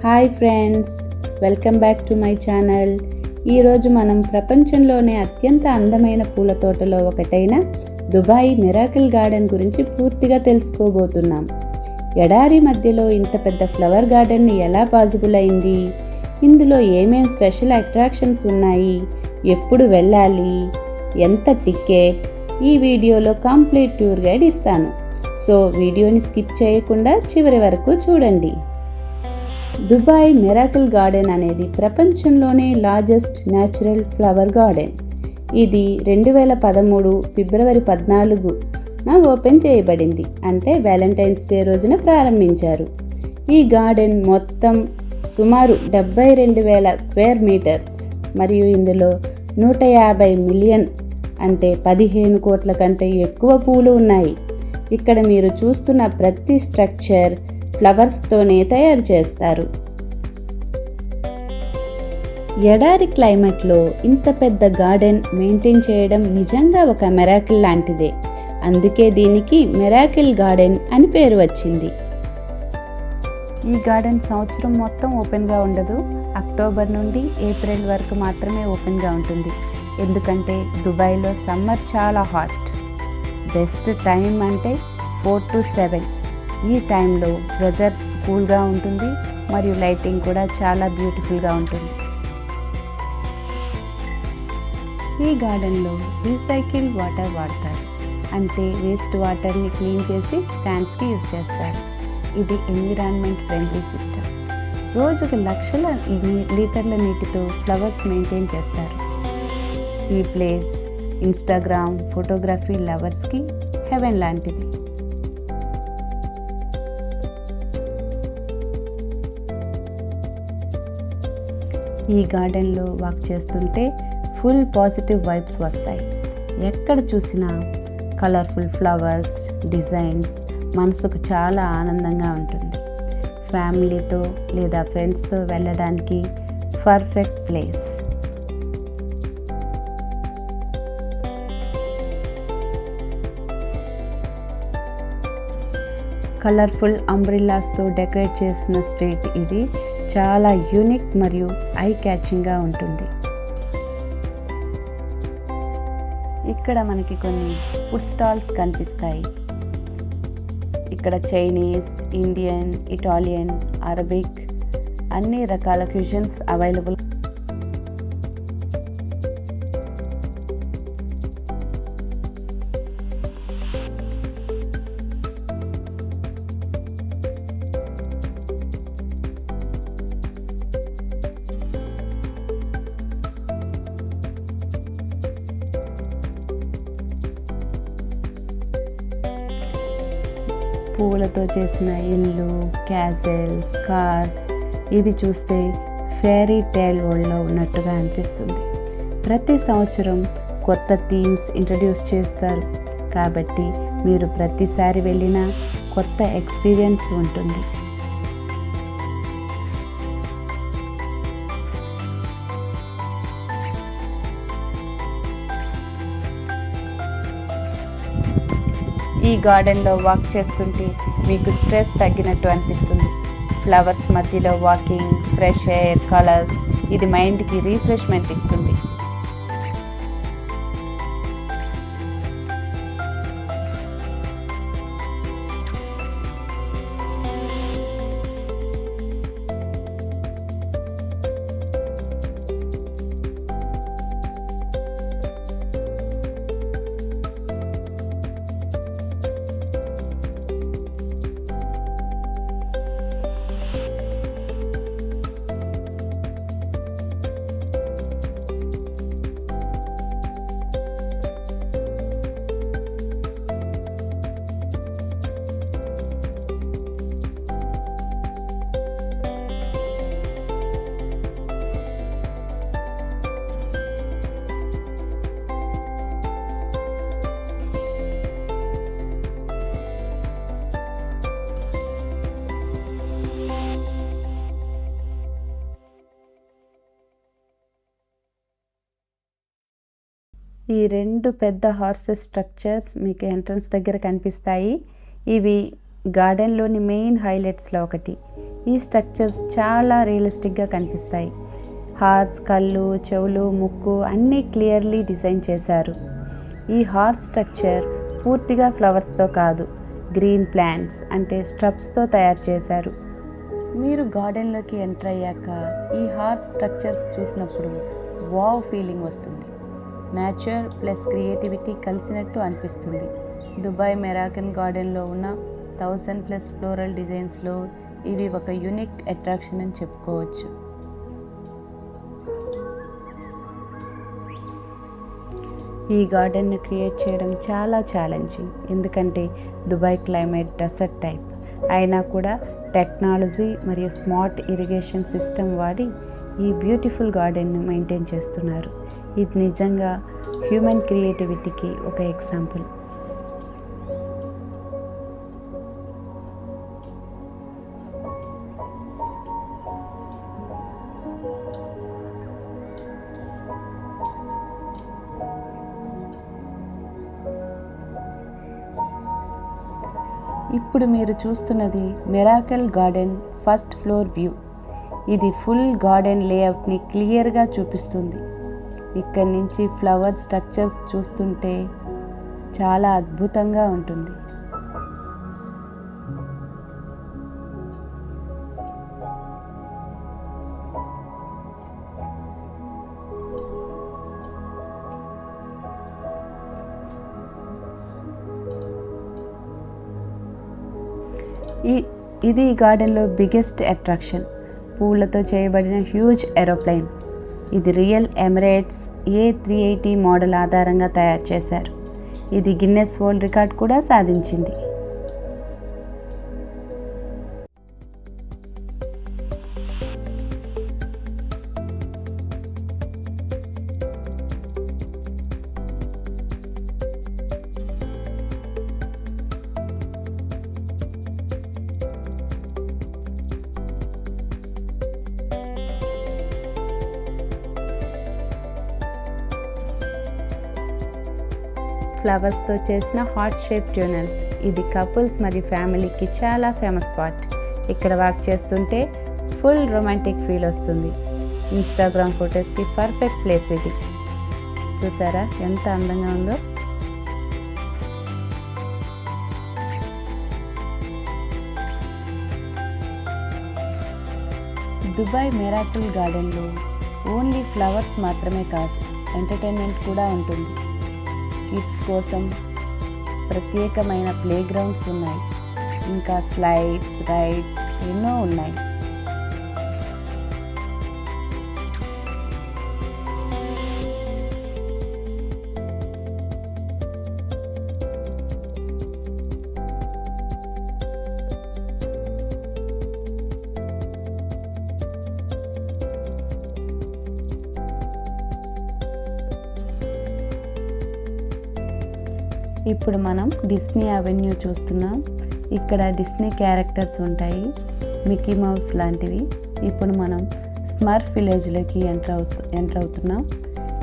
Hi friends, welcome back to my channel. ఈరోజు మనం ప్రపంచంలోనే అత్యంత అందమైన పూల తోటలో ఒకటైన దుబాయ్ మిరాకిల్ గార్డెన్ గురించి పూర్తిగా తెలుసుకోబోతున్నాం. ఎడారి మధ్యలో ఇంత పెద్ద ఫ్లవర్ గార్డెన్ ఎలా పాసిబుల్ అయింది, ఇందులో ఏమేం స్పెషల్ అట్రాక్షన్స్ ఉన్నాయి, ఎప్పుడు వెళ్ళాలి, ఎంత టికెట్, ఈ వీడియోలో కంప్లీట్ టూర్ గైడ్ ఇస్తాను. సో వీడియోని స్కిప్ చేయకుండా చివరి వరకు చూడండి. దుబాయ్ మిరాకిల్ గార్డెన్ అనేది ప్రపంచంలోనే లార్జెస్ట్ న్యాచురల్ ఫ్లవర్ గార్డెన్. ఇది 2013 ఫిబ్రవరి 14న ఓపెన్ చేయబడింది, అంటే వ్యాలంటైన్స్ డే రోజున ప్రారంభించారు. ఈ గార్డెన్ మొత్తం సుమారు 72,000 స్క్వేర్ మీటర్స్ మరియు ఇందులో 150 మిలియన్ అంటే 15 కోట్ల కంటే ఎక్కువ పూలు ఉన్నాయి. ఇక్కడ మీరు చూస్తున్న ప్రతి స్ట్రక్చర్ ఫ్లవర్స్తోనే తయారు చేస్తారు. ఎడారి క్లైమేట్లో ఇంత పెద్ద గార్డెన్ మెయింటైన్ చేయడం నిజంగా ఒక మిరాకిల్ లాంటిదే. అందుకే దీనికి మిరాకిల్ గార్డెన్ అని పేరు వచ్చింది. ఈ గార్డెన్ సంవత్సరం మొత్తం ఓపెన్గా ఉండదు. అక్టోబర్ నుండి ఏప్రిల్ వరకు మాత్రమే ఓపెన్గా ఉంటుంది. ఎందుకంటే దుబాయ్లో సమ్మర్ చాలా హాట్. బెస్ట్ టైం అంటే 4 to 7. ఈ టైంలో వెదర్ కూల్గా ఉంటుంది మరియు లైటింగ్ కూడా చాలా బ్యూటిఫుల్గా ఉంటుంది. ఈ గార్డెన్లో రీసైకిల్ వాటర్ వాడతారు, అంటే వేస్ట్ వాటర్ని క్లీన్ చేసి ప్లాంట్స్కి యూజ్ చేస్తారు. ఇది ఎన్విరాన్మెంట్ ఫ్రెండ్లీ సిస్టమ్. రోజుకు లక్షల లీటర్ల నీటితో ఫ్లవర్స్ మెయింటైన్ చేస్తారు. ఈ ప్లేస్ ఇన్స్టాగ్రామ్ ఫోటోగ్రఫీ లవర్స్కి హెవెన్ లాంటిది. ఈ గార్డెన్లో వాక్ చేస్తుంటే ఫుల్ పాజిటివ్ వైబ్స్ వస్తాయి. ఎక్కడ చూసినా కలర్ఫుల్ ఫ్లవర్స్, డిజైన్స్ మనసుకు చాలా ఆనందంగా ఉంటుంది. ఫ్యామిలీతో లేదా ఫ్రెండ్స్తో వెళ్ళడానికి పర్ఫెక్ట్ ప్లేస్. కలర్ఫుల్ అంబ్రిల్లాస్తో డెకరేట్ చేసిన స్ట్రీట్ ఇది చాలా యూనిక్ మరియు ఐ క్యాచింగ్గా ఉంటుంది. ఇక్కడ మనకి కొన్ని ఫుడ్ స్టాల్స్ కనిపిస్తాయి. ఇక్కడ చైనీస్, ఇండియన్, ఇటాలియన్, అరబిక్ అన్ని రకాల క్యూజన్స్ అవైలబుల్. పూలతో చేసిన ఇల్లు, క్యాసెల్స్, కార్స్ ఇవి చూస్తే ఫెయిరీ టేల్ వరల్డ్లో ఉన్నట్టుగా అనిపిస్తుంది. ప్రతి సంవత్సరం కొత్త థీమ్స్ ఇంట్రడ్యూస్ చేస్తారు, కాబట్టి మీరు ప్రతిసారి వెళ్ళినా కొత్త ఎక్స్పీరియన్స్ ఉంటుంది. ఈ గార్డెన్లో వాక్ చేస్తుంటే మీకు స్ట్రెస్ తగ్గినట్టు అనిపిస్తుంది. ఫ్లవర్స్ మధ్యలో వాకింగ్, ఫ్రెష్ ఎయిర్, కలర్స్ ఇది మైండ్కి రీఫ్రెష్మెంట్ ఇస్తుంది. ఈ 2 పెద్ద హార్సెస్ స్ట్రక్చర్స్ మీకు ఎంట్రన్స్ దగ్గర కనిపిస్తాయి. ఇవి గార్డెన్లోని మెయిన్ హైలైట్స్లో ఒకటి. ఈ స్ట్రక్చర్స్ చాలా రియలిస్టిక్గా కనిపిస్తాయి. హార్స్ కళ్ళు, చెవులు, ముక్కు అన్నీ క్లియర్లీ డిజైన్ చేశారు. ఈ హార్స్ స్ట్రక్చర్ పూర్తిగా ఫ్లవర్స్తో కాదు, గ్రీన్ ప్లాంట్స్ అంటే స్ట్రబ్స్తో తయారు చేశారు. మీరు గార్డెన్లోకి ఎంటర్ అయ్యాక ఈ హార్స్ స్ట్రక్చర్స్ చూసినప్పుడు వావ్ ఫీలింగ్ వస్తుంది. నేచర్ ప్లస్ క్రియేటివిటీ కలిసినట్టు అనిపిస్తుంది. దుబాయ్ మిరాకిల్ గార్డెన్లో ఉన్న 1000+ ఫ్లోరల్ డిజైన్స్లో ఇవి ఒక యూనిక్ అట్రాక్షన్ అని చెప్పుకోవచ్చు. ఈ గార్డెన్ను క్రియేట్ చేయడం చాలా ఛాలెంజింగ్, ఎందుకంటే దుబాయ్ క్లైమేట్ డెసర్ట్ టైప్ అయినా కూడా టెక్నాలజీ మరియు స్మార్ట్ ఇరిగేషన్ సిస్టమ్ వాడి ఈ బ్యూటిఫుల్ గార్డెన్ను మెయింటైన్ చేస్తున్నారు. ఇది నిజంగా హ్యూమన్ క్రియేటివిటీకి ఒక ఎగ్జాంపుల్. ఇప్పుడు మీరు చూస్తున్నది miracle garden first floor view. ఇది ఫుల్ గార్డెన్ లేఅవుట్ని క్లియర్గా చూపిస్తుంది. ఇక్కడి నుంచి ఫ్లవర్ స్ట్రక్చర్స్ చూస్తుంటే చాలా అద్భుతంగా ఉంటుంది. ఇది ఈ గార్డెన్లో బిగ్గెస్ట్ అట్రాక్షన్, పూలతో చేయబడిన హ్యూజ్ ఏరోప్లేన్. ఇది రియల్ ఎమిరేట్స్ A380 మోడల్ ఆధారంగా తయారు చేశారు. ఇది గిన్నెస్ వరల్డ్ రికార్డ్ కూడా సాధించింది. ఫ్లవర్స్తో చేసిన హార్ట్ షేప్ ట్యూనల్స్. ఇది కపుల్స్ మరియు ఫ్యామిలీకి చాలా ఫేమస్ స్పాట్. ఇక్కడ వాక్ చేస్తుంటే ఫుల్ రొమాంటిక్ ఫీల్ వస్తుంది. ఇన్స్టాగ్రామ్ ఫొటోస్కి పర్ఫెక్ట్ ప్లేస్ ఇది. చూసారా ఎంత అందంగా ఉందో. దుబాయ్ మిరాకిల్ గార్డెన్లో ఓన్లీ ఫ్లవర్స్ మాత్రమే కాదు, ఎంటర్టైన్మెంట్ కూడా ఉంటుంది. కిడ్స్ కోసం ప్రత్యేకమైన ప్లే గ్రౌండ్స్ ఉన్నాయి, ఇంకా స్లైడ్స్, రైడ్స్ ఎన్నో ఉన్నాయి. ఇప్పుడు మనం డిస్నీ అవెన్యూ చూస్తున్నాం. ఇక్కడ డిస్నీ క్యారెక్టర్స్ ఉంటాయి, మిక్కీ మౌస్ లాంటివి. ఇప్పుడు మనం స్మర్ఫ్ విలేజ్లోకి ఎంటర్ అవుతున్నాం.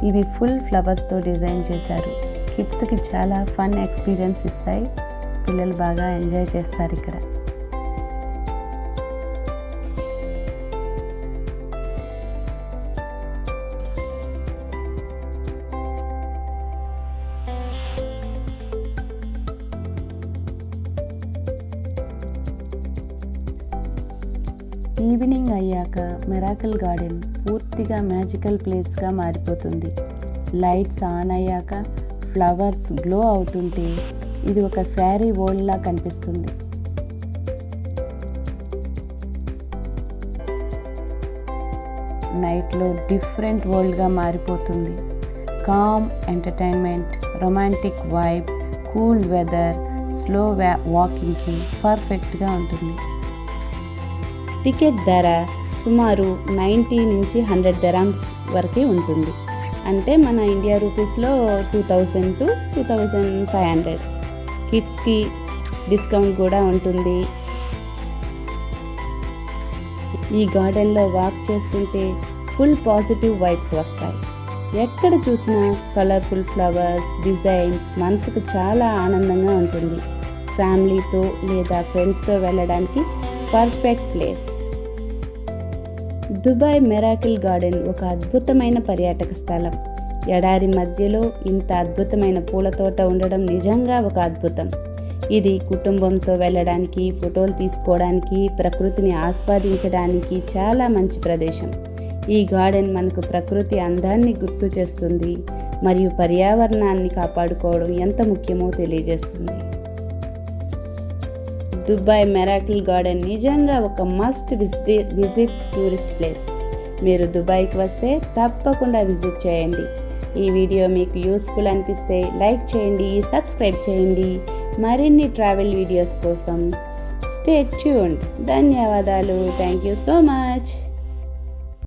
ఇవి ఫుల్ ఫ్లవర్స్తో డిజైన్ చేశారు. కిడ్స్కి చాలా ఫన్ ఎక్స్పీరియన్స్ ఇస్తాయి. పిల్లలు బాగా ఎంజాయ్ చేస్తారు ఇక్కడ. ఈవినింగ్ అయ్యాక మిరాకిల్ గార్డెన్ పూర్తిగా మ్యాజికల్ ప్లేస్గా మారిపోతుంది. లైట్స్ ఆన్ అయ్యాక ఫ్లవర్స్ గ్లో అవుతుంటే ఇది ఒక ఫ్యారీ వరల్డ్లా కనిపిస్తుంది. నైట్లో డిఫరెంట్ వరల్డ్గా మారిపోతుంది. Calm entertainment, romantic vibe, cool weather, slow వాకింగ్కి పర్ఫెక్ట్గా ఉంటుంది. టికెట్ ధర సుమారు 90 నుంచి 100 dirhams వరకు ఉంటుంది. అంటే మన ఇండియా రూపీస్లో 2000 to 2500. కిడ్స్కి డిస్కౌంట్ కూడా ఉంటుంది. ఈ గార్డెన్లో వాక్ చేస్తుంటే ఫుల్ పాజిటివ్ వైబ్స్ వస్తాయి. ఎక్కడ చూసినా కలర్ఫుల్ ఫ్లవర్స్, డిజైన్స్ మనసుకు చాలా ఆనందంగా ఉంటుంది. ఫ్యామిలీతో లేదా ఫ్రెండ్స్తో వెళ్ళడానికి perfect place. Dubai miracle garden ఒక అద్భుతమైన పర్యాటక స్థలం. ఎడారి మధ్యలో ఇంత అద్భుతమైన పూల తోట ఉండడం నిజంగా ఒక అద్భుతం. ఇది కుటుంబంతో వెళ్ళడానికి, ఫోటోలు తీసుకోవడానికి, ప్రకృతిని ఆస్వాదించడానికి చాలా మంచి ప్రదేశం. ఈ గార్డెన్ మనకు ప్రకృతి అందాన్ని గుర్తు చేస్తుంది మరియు పర్యావరణాన్ని కాపాడుకోవడం ఎంత ముఖ్యమో తెలియజేస్తుంది. దుబాయ్ మిరాకిల్ గార్డెన్ నిజంగా ఒక మస్ట్ విజిట్ టూరిస్ట్ ప్లేస్. మీరు దుబాయ్కి వస్తే తప్పకుండా విజిట్ చేయండి. ఈ వీడియో మీకు యూస్ఫుల్ అనిపిస్తే లైక్ చేయండి, సబ్స్క్రైబ్ చేయండి. మరిన్ని ట్రావెల్ వీడియోస్ కోసం స్టే ట్యూన్డ్. ధన్యవాదాలు. Thank you so much.